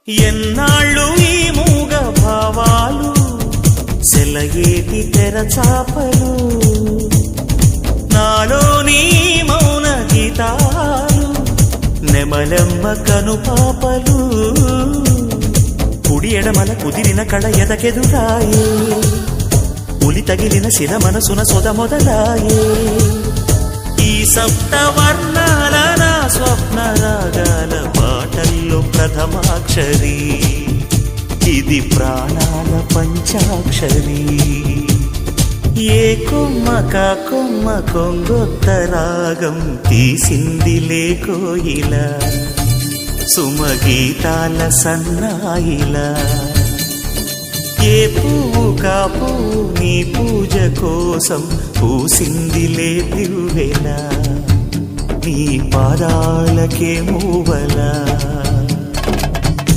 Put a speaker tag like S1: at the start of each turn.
S1: ఎన్నాళ్ళు ఈ మూగ భావాలు సెలయేటి తెరచాపలు నాలోని మౌన గీతాలు నెమలెమ్మ కనుపాపలు కుడి ఎడమల కుదిరిన కళ ఎదకెదురాయే ఉలి తగిలిన శిల మనసున సొద మొదలాయే ఈ సప్తవర్ణాల నా స్వప్న రాగాల పాటల్లో ప్రథమాక్షరి ఇది ప్రాణాల పంచాక్షరి ఏ కొమ్మక కొమ్మ కొంగొత్త రాగం తీసిందిలే కోయిల సుమగీతాల సన్నాయిలా ఏ పువ్వు కా పువ్వు నీ పూజ కోసం పూసిందిలే దివ్వెలా నీ పాదాలకే మూవలా